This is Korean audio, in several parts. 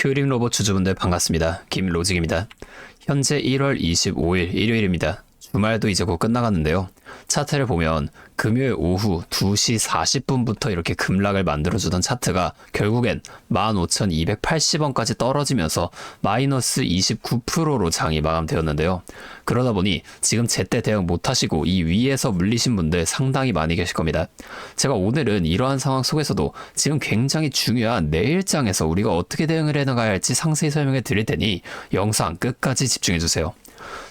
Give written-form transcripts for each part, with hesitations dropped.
휴림 로봇 주주분들 반갑습니다. 김로직입니다. 현재 1월 25일 일요일입니다. 주말도 이제 곧 끝나가는데요. 차트를 보면 금요일 오후 2시 40분부터 이렇게 급락을 만들어주던 차트가 결국엔 15,280원까지 떨어지면서 마이너스 29%로 장이 마감되었는데요. 그러다 보니 지금 제때 대응 못하시고 이 위에서 물리신 분들 상당히 많이 계실 겁니다. 제가 오늘은 이러한 상황 속에서도 지금 굉장히 중요한 내일장에서 우리가 어떻게 대응을 해나가야 할지 상세히 설명해 드릴 테니 영상 끝까지 집중해 주세요.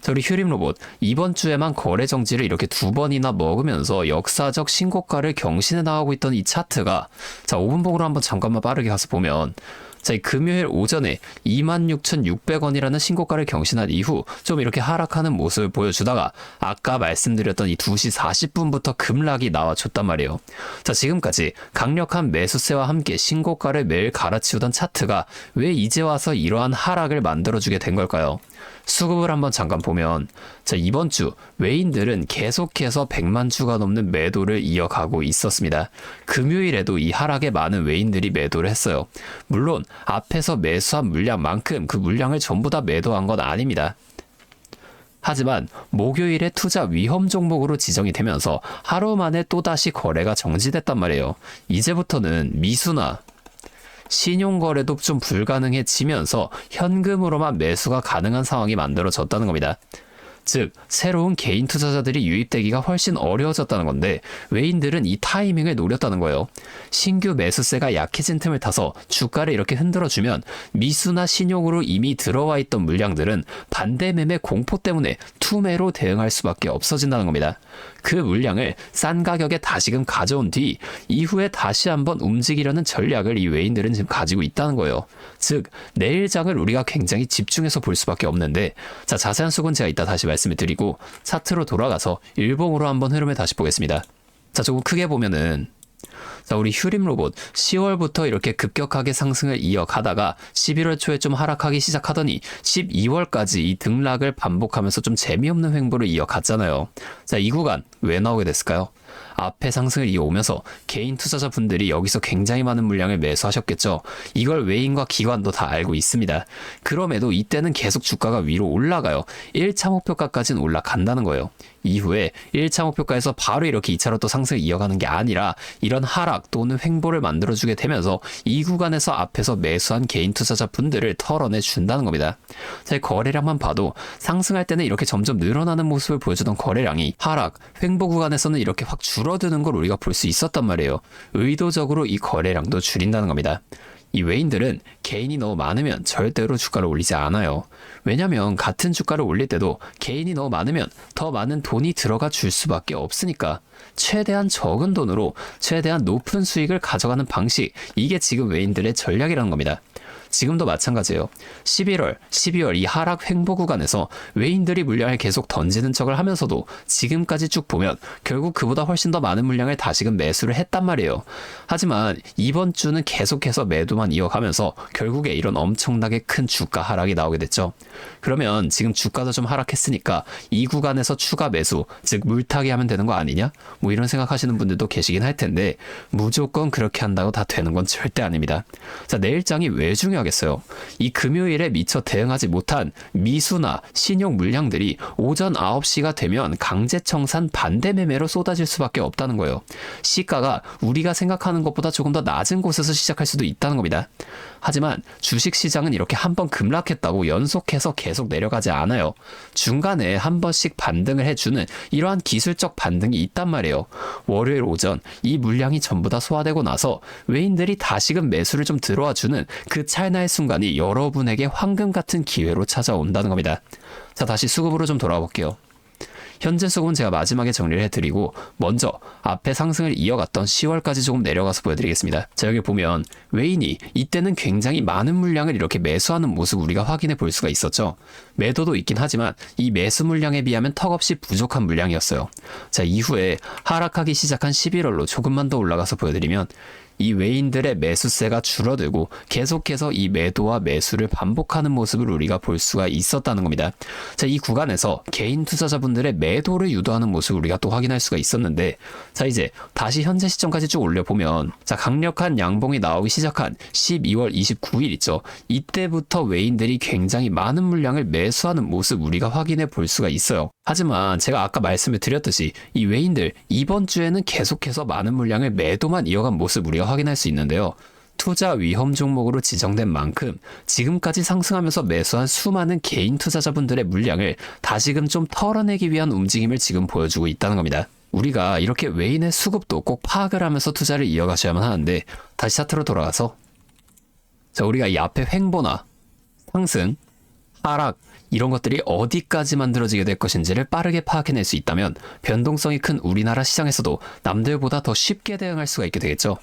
자, 우리 휴림 로봇 이번 주에만 거래 정지를 이렇게 2번이나 먹으면서 역사적 신고가를 경신해 나가고 있던 이 차트가 자 5분봉으로 한번 잠깐만 빠르게 가서 보면 자, 이 금요일 오전에 26,600원이라는 신고가를 경신한 이후 좀 이렇게 하락하는 모습을 보여주다가 아까 말씀드렸던 이 2시 40분부터 급락이 나와줬단 말이에요. 자, 지금까지 강력한 매수세와 함께 신고가를 매일 갈아치우던 차트가 왜 이제 와서 이러한 하락을 만들어주게 된 걸까요? 수급을 한번 잠깐 보면 자, 이번 주 외인들은 계속해서 100만 주가 넘는 매도를 이어가고 있었습니다. 금요일에도 이 하락에 많은 외인들이 매도를 했어요. 물론 앞에서 매수한 물량만큼 그 물량을 전부 다 매도한 건 아닙니다. 하지만 목요일에 투자 위험 종목으로 지정이 되면서 하루 만에 또다시 거래가 정지됐단 말이에요. 이제부터는 미수나 신용거래도 좀 불가능해지면서 현금으로만 매수가 가능한 상황이 만들어졌다는 겁니다. 즉 새로운 개인 투자자들이 유입되기가 훨씬 어려워졌다는 건데 외인들은 이 타이밍을 노렸다는 거예요. 신규 매수세가 약해진 틈을 타서 주가를 이렇게 흔들어주면 미수나 신용으로 이미 들어와 있던 물량들은 반대 매매 공포 때문에 투매로 대응할 수밖에 없어진다는 겁니다. 그 물량을 싼 가격에 다시금 가져온 뒤 이후에 다시 한번 움직이려는 전략을 이 외인들은 지금 가지고 있다는 거예요. 즉 내일장을 우리가 굉장히 집중해서 볼 수밖에 없는데 자 자세한 수급은 제가 이따 다시 말씀을 드리고 차트로 돌아가서 일봉으로 한번 흐름을 다시 보겠습니다. 자 조금 크게 보면은 자, 우리 휴림 로봇 10월부터 이렇게 급격하게 상승을 이어가다가 11월 초에 좀 하락하기 시작하더니 12월까지 이 등락을 반복하면서 좀 재미없는 횡보를 이어갔잖아요. 자, 이 구간 왜 나오게 됐을까요? 앞에 상승을 이어오면서 개인 투자자분들이 여기서 굉장히 많은 물량을 매수하셨겠죠. 이걸 외인과 기관도 다 알고 있습니다. 그럼에도 이때는 계속 주가가 위로 올라가요. 1차 목표가까지는 올라간다는 거예요. 이후에 1차 목표가에서 바로 이렇게 2차로 또 상승을 이어가는 게 아니라 이런 하락 또는 횡보를 만들어주게 되면서 이 구간에서 앞에서 매수한 개인 투자자분들을 털어내 준다는 겁니다. 제 거래량만 봐도 상승할 때는 이렇게 점점 늘어나는 모습을 보여주던 거래량이 하락, 횡보 구간에서는 이렇게 확 줄어드는 걸 우리가 볼 수 있었단 말이에요. 의도적으로 이 거래량도 줄인다는 겁니다. 이 외인들은 개인이 너무 많으면 절대로 주가를 올리지 않아요. 왜냐면 같은 주가를 올릴 때도 개인이 너무 많으면 더 많은 돈이 들어가 줄 수밖에 없으니까 최대한 적은 돈으로 최대한 높은 수익을 가져가는 방식, 이게 지금 외인들의 전략이라는 겁니다. 지금도 마찬가지예요. 11월, 12월 이 하락 횡보 구간에서 외인들이 물량을 계속 던지는 척을 하면서도 지금까지 쭉 보면 결국 그보다 훨씬 더 많은 물량을 다시금 매수를 했단 말이에요. 하지만 이번 주는 계속해서 매도만 이어가면서 결국에 이런 엄청나게 큰 주가 하락이 나오게 됐죠. 그러면 지금 주가도 좀 하락했으니까 이 구간에서 추가 매수, 즉 물타기 하면 되는 거 아니냐? 뭐 이런 생각하시는 분들도 계시긴 할 텐데 무조건 그렇게 한다고 다 되는 건 절대 아닙니다. 자, 내일장이 왜 중요하겠어요? 이 금요일에 미처 대응하지 못한 미수나 신용 물량들이 오전 9시가 되면 강제청산 반대 매매로 쏟아질 수밖에 없다는 거예요. 시가가 우리가 생각하는 것보다 조금 더 낮은 곳에서 시작할 수도 있다는 겁니다. 하지만 주식시장은 이렇게 한번 급락했다고 연속해서 계속 내려가지 않아요. 중간에 한 번씩 반등을 해주는 이러한 기술적 반등이 있단 말이에요. 월요일 오전 이 물량이 전부 다 소화되고 나서 외인들이 다시금 매수를 좀 들어와주는 그 찰나의 순간이 여러분에게 황금 같은 기회로 찾아온다는 겁니다. 자, 다시 수급으로 좀 돌아와 볼게요. 현재 수급은 제가 마지막에 정리를 해드리고 먼저 앞에 상승을 이어갔던 10월까지 조금 내려가서 보여드리겠습니다. 자, 여기 보면 외인이 이때는 굉장히 많은 물량을 이렇게 매수하는 모습 우리가 확인해 볼 수가 있었죠. 매도도 있긴 하지만 이 매수 물량에 비하면 턱없이 부족한 물량이었어요. 자, 이후에 하락하기 시작한 11월로 조금만 더 올라가서 보여드리면 이 외인들의 매수세가 줄어들고 계속해서 이 매도와 매수를 반복하는 모습을 우리가 볼 수가 있었다는 겁니다. 자, 이 구간에서 개인 투자자분들의 매도를 유도하는 모습을 우리가 또 확인할 수가 있었는데, 자, 이제 다시 현재 시점까지 쭉 올려보면, 자, 강력한 양봉이 나오기 시작한 12월 29일 있죠. 이때부터 외인들이 굉장히 많은 물량을 매수하는 모습 우리가 확인해 볼 수가 있어요. 하지만 제가 아까 말씀을 드렸듯이 이 외인들 이번 주에는 계속해서 많은 물량을 매도만 이어간 모습 우리가 확인할 수 있는데요. 투자 위험 종목으로 지정된 만큼 지금까지 상승하면서 매수한 수많은 개인 투자자분들의 물량을 다시금 좀 털어내기 위한 움직임을 지금 보여주고 있다는 겁니다. 우리가 이렇게 외인의 수급도 꼭 파악을 하면서 투자를 이어가셔야만 하는데, 다시 차트로 돌아가서, 자, 우리가 이 앞에 횡보나 상승, 하락 이런 것들이 어디까지 만들어지게 될 것인지를 빠르게 파악해낼 수 있다면 변동성이 큰 우리나라 시장에서도 남들보다 더 쉽게 대응할 수가 있게 되겠죠.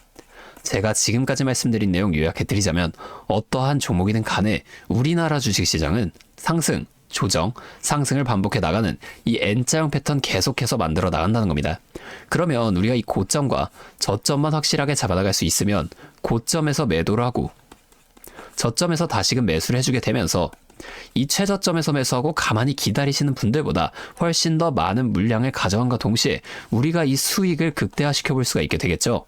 제가 지금까지 말씀드린 내용 요약해드리자면, 어떠한 종목이든 간에 우리나라 주식시장은 상승, 조정, 상승을 반복해 나가는 이 N자형 패턴 계속해서 만들어 나간다는 겁니다. 그러면 우리가 이 고점과 저점만 확실하게 잡아나갈 수 있으면 고점에서 매도를 하고 저점에서 다시금 매수를 해주게 되면서 이 최저점에서 매수하고 가만히 기다리시는 분들보다 훨씬 더 많은 물량을 가져간과 동시에 우리가 이 수익을 극대화시켜 볼 수가 있게 되겠죠.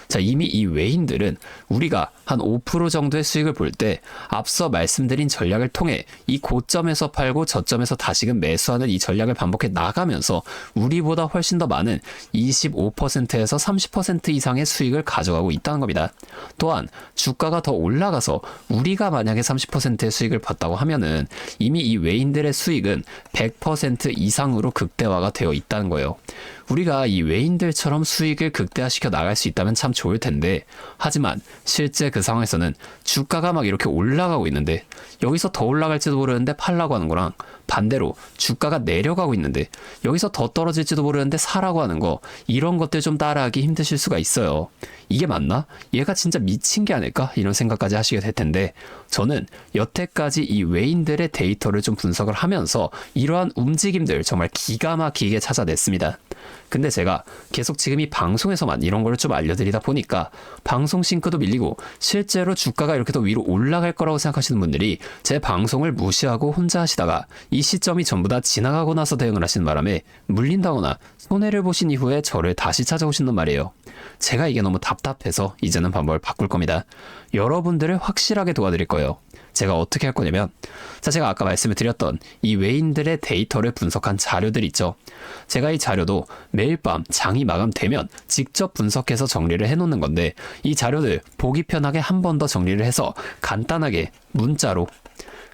자, 이미 이 외인들은 우리가 한 5% 정도의 수익을 볼 때 앞서 말씀드린 전략을 통해 이 고점에서 팔고 저점에서 다시금 매수하는 이 전략을 반복해 나가면서 우리보다 훨씬 더 많은 25%에서 30% 이상의 수익을 가져가고 있다는 겁니다. 또한 주가가 더 올라가서 우리가 만약에 30%의 수익을 봤다고 하면은 이미 이 외인들의 수익은 100% 이상으로 극대화가 되어 있다는 거예요. 우리가 이 외인들처럼 수익을 극대화시켜 나갈 수 있다면 참 좋을 텐데, 하지만 실제 그 상황에서는 주가가 막 이렇게 올라가고 있는데 여기서 더 올라갈지도 모르는데 팔라고 하는 거랑, 반대로 주가가 내려가고 있는데 여기서 더 떨어질지도 모르는데 사라고 하는 거, 이런 것들 좀 따라하기 힘드실 수가 있어요. 이게 맞나? 얘가 진짜 미친 게 아닐까? 이런 생각까지 하시게 될 텐데, 저는 여태까지 이 외인들의 데이터를 좀 분석을 하면서 이러한 움직임들 정말 기가 막히게 찾아냈습니다. 근데 제가 계속 지금 이 방송에서만 이런 걸 좀 알려드리다 보니까 방송 싱크도 밀리고 실제로 주가가 이렇게 더 위로 올라갈 거라고 생각하시는 분들이 제 방송을 무시하고 혼자 하시다가 이 시점이 전부 다 지나가고 나서 대응을 하시는 바람에 물린다거나 손해를 보신 이후에 저를 다시 찾아오신단 말이에요. 제가 이게 너무 답답해서 이제는 방법을 바꿀 겁니다. 여러분들을 확실하게 도와드릴 거예요. 제가 어떻게 할 거냐면, 자, 제가 아까 말씀을 드렸던 이 외인들의 데이터를 분석한 자료들 있죠. 제가 이 자료도 매일 밤 장이 마감되면 직접 분석해서 정리를 해놓는 건데, 이 자료들 보기 편하게 한 번 더 정리를 해서 간단하게 문자로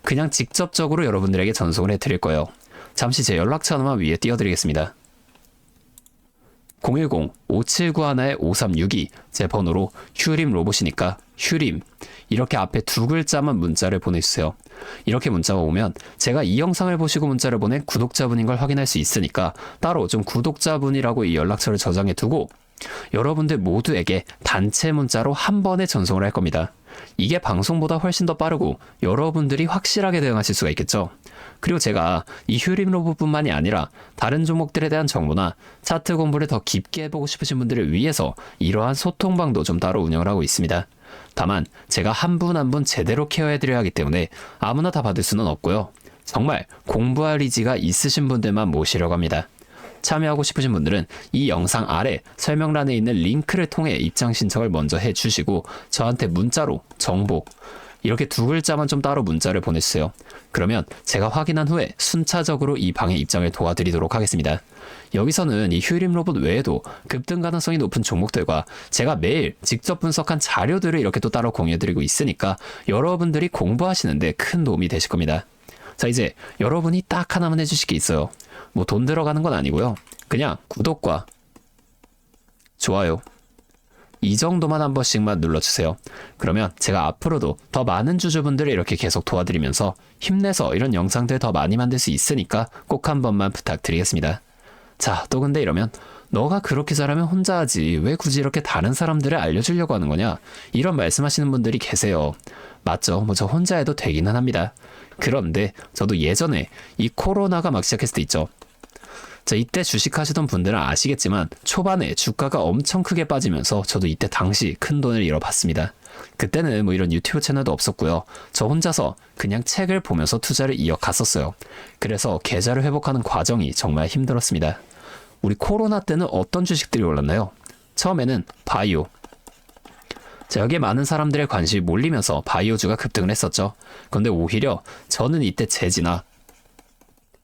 그냥 직접적으로 여러분들에게 전송을 해드릴 거예요. 잠시 제 연락처 하나만 위에 띄워드리겠습니다. 010-5791-5362 제 번호로 휴림 로봇이니까 휴림 이렇게 앞에 두 글자만 문자를 보내주세요. 이렇게 문자가 오면 제가 이 영상을 보시고 문자를 보낸 구독자분인 걸 확인할 수 있으니까 따로 좀 구독자분이라고 이 연락처를 저장해 두고 여러분들 모두에게 단체 문자로 한 번에 전송을 할 겁니다. 이게 방송보다 훨씬 더 빠르고 여러분들이 확실하게 대응하실 수가 있겠죠. 그리고 제가 이 휴림 로봇뿐만이 아니라 다른 종목들에 대한 정보나 차트 공부를 더 깊게 해보고 싶으신 분들을 위해서 이러한 소통방도 좀 따로 운영을 하고 있습니다. 다만 제가 한 분 한 분 제대로 케어해드려야 하기 때문에 아무나 다 받을 수는 없고요. 정말 공부할 의지가 있으신 분들만 모시려고 합니다. 참여하고 싶으신 분들은 이 영상 아래 설명란에 있는 링크를 통해 입장 신청을 먼저 해주시고 저한테 문자로 정보 이렇게 두 글자만 좀 따로 문자를 보내주세요. 그러면 제가 확인한 후에 순차적으로 이 방에 입장을 도와드리도록 하겠습니다. 여기서는 이 휴림 로봇 외에도 급등 가능성이 높은 종목들과 제가 매일 직접 분석한 자료들을 이렇게 또 따로 공유해드리고 있으니까 여러분들이 공부하시는데 큰 도움이 되실 겁니다. 자, 이제 여러분이 딱 하나만 해주실 게 있어요. 뭐 돈 들어가는 건 아니고요. 그냥 구독과 좋아요 이 정도만 한 번씩만 눌러주세요. 그러면 제가 앞으로도 더 많은 주주분들을 이렇게 계속 도와드리면서 힘내서 이런 영상들 더 많이 만들 수 있으니까 꼭 한 번만 부탁드리겠습니다. 자, 또 근데 이러면 너가 그렇게 잘하면 혼자 하지 왜 굳이 이렇게 다른 사람들을 알려주려고 하는 거냐, 이런 말씀하시는 분들이 계세요. 맞죠? 뭐 저 혼자 해도 되기는 합니다. 그런데 저도 예전에 이 코로나가 막 시작했을 때 있죠. 자, 이때 주식하시던 분들은 아시겠지만 초반에 주가가 엄청 크게 빠지면서 저도 이때 당시 큰 돈을 잃어봤습니다. 그때는 뭐 이런 유튜브 채널도 없었고요. 저 혼자서 그냥 책을 보면서 투자를 이어갔었어요. 그래서 계좌를 회복하는 과정이 정말 힘들었습니다. 우리 코로나 때는 어떤 주식들이 올랐나요? 처음에는 바이오. 자, 여기에 많은 사람들의 관심이 몰리면서 바이오주가 급등을 했었죠. 그런데 오히려 저는 이때 제지나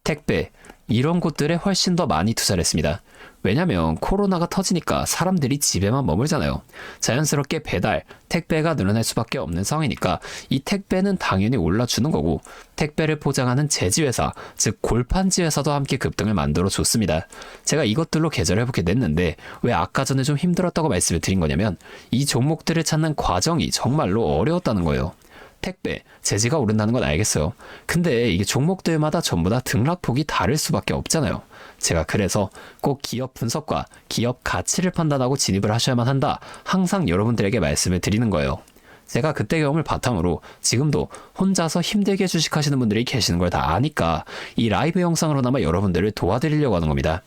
택배 이런 곳들에 훨씬 더 많이 투자를 했습니다. 왜냐면 코로나가 터지니까 사람들이 집에만 머물잖아요. 자연스럽게 배달, 택배가 늘어날 수밖에 없는 상황이니까 이 택배는 당연히 올라주는 거고 택배를 포장하는 제지회사, 즉 골판지 회사도 함께 급등을 만들어 줬습니다. 제가 이것들로 계좌를 회복해 냈는데 왜 아까 전에 좀 힘들었다고 말씀을 드린 거냐면 이 종목들을 찾는 과정이 정말로 어려웠다는 거예요. 택배, 제지가 오른다는 건 알겠어요. 근데 이게 종목들마다 전부 다 등락폭이 다를 수밖에 없잖아요. 제가 그래서 꼭 기업 분석과 기업 가치를 판단하고 진입을 하셔야만 한다. 항상 여러분들에게 말씀을 드리는 거예요. 제가 그때 경험을 바탕으로 지금도 혼자서 힘들게 주식하시는 분들이 계시는 걸 다 아니까 이 라이브 영상으로나마 여러분들을 도와드리려고 하는 겁니다.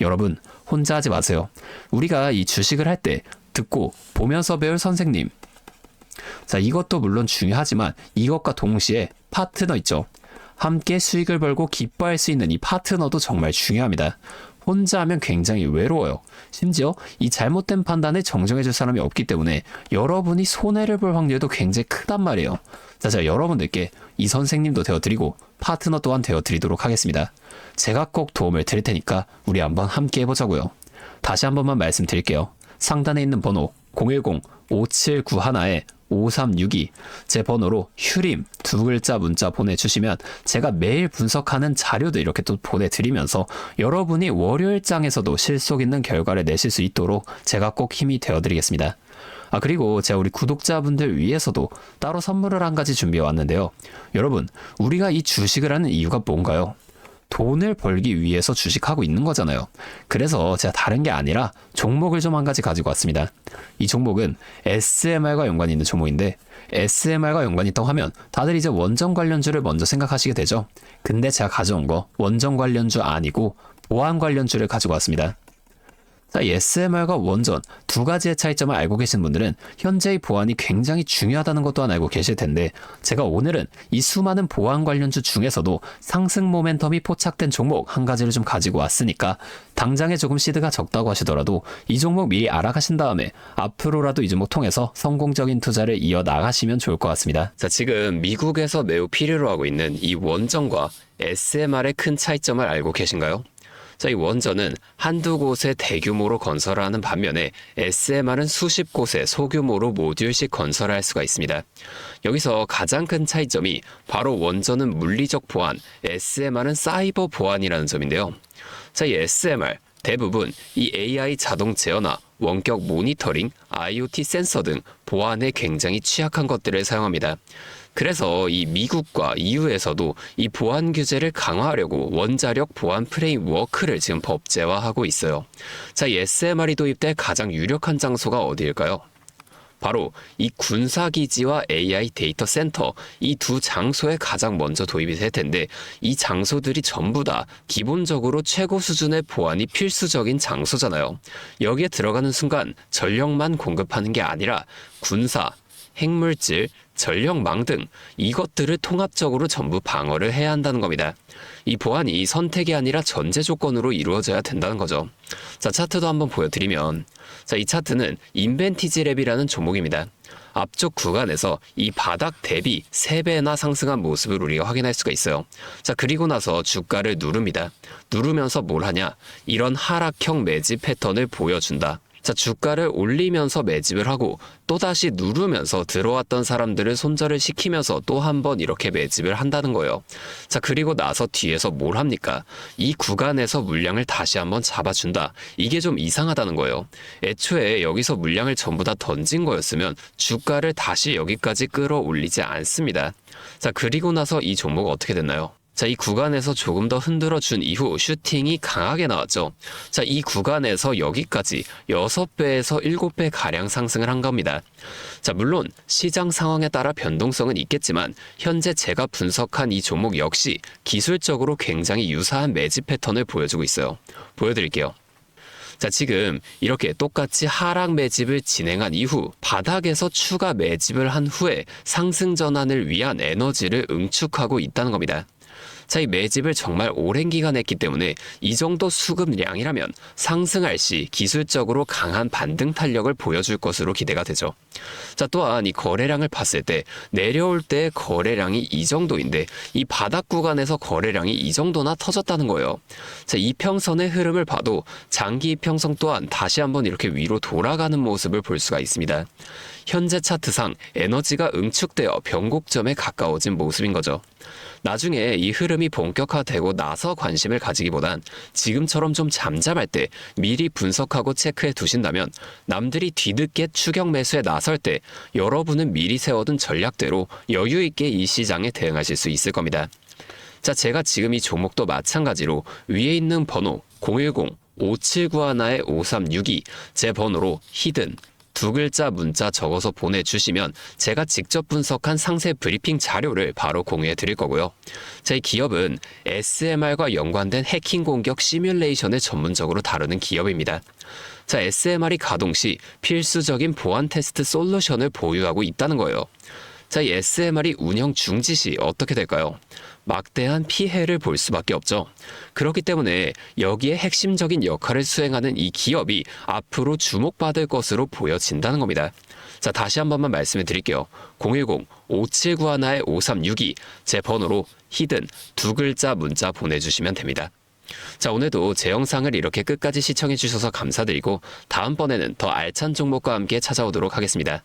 여러분, 혼자 하지 마세요. 우리가 이 주식을 할 때 듣고 보면서 배울 선생님, 자, 이것도 물론 중요하지만 이것과 동시에 파트너 있죠. 함께 수익을 벌고 기뻐할 수 있는 이 파트너도 정말 중요합니다. 혼자 하면 굉장히 외로워요. 심지어 이 잘못된 판단을 정정해줄 사람이 없기 때문에 여러분이 손해를 볼 확률도 굉장히 크단 말이에요. 자, 제가 여러분들께 이 선생님도 되어드리고 파트너 또한 되어드리도록 하겠습니다. 제가 꼭 도움을 드릴 테니까 우리 한번 함께 해보자고요. 다시 한 번만 말씀드릴게요. 상단에 있는 번호 010-5791-5362 제 번호로 휴림 두 글자 문자 보내주시면 제가 매일 분석하는 자료도 이렇게 또 보내드리면서 여러분이 월요일장에서도 실속 있는 결과를 내실 수 있도록 제가 꼭 힘이 되어드리겠습니다. 그리고 제가 우리 구독자분들 위해서도 따로 선물을 한 가지 준비해 왔는데요. 여러분, 우리가 이 주식을 하는 이유가 뭔가요? 돈을 벌기 위해서 주식하고 있는 거잖아요. 그래서 제가 다른 게 아니라 종목을 좀 한 가지 가지고 왔습니다. 이 종목은 SMR과 연관이 있는 종목인데 SMR과 연관이 있다고 하면 다들 이제 원전 관련주를 먼저 생각하시게 되죠. 근데 제가 가져온 거 원전 관련주 아니고 보안 관련주를 가지고 왔습니다. 자, 이 SMR과 원전 두 가지의 차이점을 알고 계신 분들은 현재의 보안이 굉장히 중요하다는 것 또한 알고 계실 텐데 제가 오늘은 이 수많은 보안 관련주 중에서도 상승 모멘텀이 포착된 종목 한 가지를 좀 가지고 왔으니까 당장에 조금 시드가 적다고 하시더라도 이 종목 미리 알아가신 다음에 앞으로라도 이 종목 통해서 성공적인 투자를 이어나가시면 좋을 것 같습니다. 자, 지금 미국에서 매우 필요로 하고 있는 이 원전과 SMR의 큰 차이점을 알고 계신가요? 자, 이 원전은 한두 곳에 대규모로 건설하는 반면에 SMR은 수십 곳에 소규모로 모듈씩 건설할 수가 있습니다. 여기서 가장 큰 차이점이 바로 원전은 물리적 보안, SMR은 사이버 보안이라는 점인데요. 자, 이 SMR 대부분 이 AI 자동 제어나 원격 모니터링, IoT 센서 등 보안에 굉장히 취약한 것들을 사용합니다. 그래서 이 미국과 EU에서도 이 보안 규제를 강화하려고 원자력 보안 프레임워크를 지금 법제화하고 있어요. 자, 이 SMR이 도입될 가장 유력한 장소가 어디일까요? 바로 이 군사기지와 AI 데이터 센터 이 두 장소에 가장 먼저 도입이 될 텐데 이 장소들이 전부 다 기본적으로 최고 수준의 보안이 필수적인 장소잖아요. 여기에 들어가는 순간 전력만 공급하는 게 아니라 군사, 핵물질, 전력망 등 이것들을 통합적으로 전부 방어를 해야 한다는 겁니다. 이 보안이 선택이 아니라 전제 조건으로 이루어져야 된다는 거죠. 자, 차트도 한번 보여드리면 자, 이 차트는 인벤티지랩이라는 종목입니다. 앞쪽 구간에서 이 바닥 대비 3배나 상승한 모습을 우리가 확인할 수가 있어요. 자, 그리고 나서 주가를 누릅니다. 누르면서 뭘 하냐? 이런 하락형 매집 패턴을 보여준다. 자, 주가를 올리면서 매집을 하고 또다시 누르면서 들어왔던 사람들을 손절을 시키면서 또 한 번 이렇게 매집을 한다는 거예요. 자, 그리고 나서 뒤에서 뭘 합니까? 이 구간에서 물량을 다시 한번 잡아준다. 이게 좀 이상하다는 거예요. 애초에 여기서 물량을 전부 다 던진 거였으면 주가를 다시 여기까지 끌어올리지 않습니다. 자, 그리고 나서 이 종목은 어떻게 됐나요? 자, 이 구간에서 조금 더 흔들어준 이후 슈팅이 강하게 나왔죠. 자, 이 구간에서 여기까지 6배에서 7배 가량 상승을 한 겁니다. 자, 물론 시장 상황에 따라 변동성은 있겠지만 현재 제가 분석한 이 종목 역시 기술적으로 굉장히 유사한 매집 패턴을 보여주고 있어요. 보여드릴게요. 자, 지금 이렇게 똑같이 하락 매집을 진행한 이후 바닥에서 추가 매집을 한 후에 상승 전환을 위한 에너지를 응축하고 있다는 겁니다. 자, 이 매집을 정말 오랜 기간 했기 때문에 이 정도 수급량이라면 상승할 시 기술적으로 강한 반등 탄력을 보여줄 것으로 기대가 되죠. 자, 또한 이 거래량을 봤을 때 내려올 때 거래량이 이 정도인데 이 바닥 구간에서 거래량이 이 정도나 터졌다는 거예요. 자, 이평선의 흐름을 봐도 장기 이평선 또한 다시 한번 이렇게 위로 돌아가는 모습을 볼 수가 있습니다. 현재 차트상 에너지가 응축되어 변곡점에 가까워진 모습인 거죠. 나중에 이 흐름이 본격화되고 나서 관심을 가지기보단 지금처럼 좀 잠잠할 때 미리 분석하고 체크해 두신다면 남들이 뒤늦게 추격 매수에 나설 때 여러분은 미리 세워둔 전략대로 여유 있게 이 시장에 대응하실 수 있을 겁니다. 자, 제가 지금 이 종목도 마찬가지로 위에 있는 번호 010-5791-5362 제 번호로 히든 두 글자 문자 적어서 보내주시면 제가 직접 분석한 상세 브리핑 자료를 바로 공유해 드릴 거고요. 제 기업은 SMR과 연관된 해킹 공격 시뮬레이션을 전문적으로 다루는 기업입니다. 자, SMR이 가동 시 필수적인 보안 테스트 솔루션을 보유하고 있다는 거예요. 자, 이 SMR이 운영 중지 시 어떻게 될까요? 막대한 피해를 볼 수밖에 없죠. 그렇기 때문에 여기에 핵심적인 역할을 수행하는 이 기업이 앞으로 주목받을 것으로 보여진다는 겁니다. 자, 다시 한 번만 말씀을 드릴게요. 010-5791-5362 제 번호로 히든 두 글자 문자 보내주시면 됩니다. 자, 오늘도 제 영상을 이렇게 끝까지 시청해 주셔서 감사드리고 다음번에는 더 알찬 종목과 함께 찾아오도록 하겠습니다.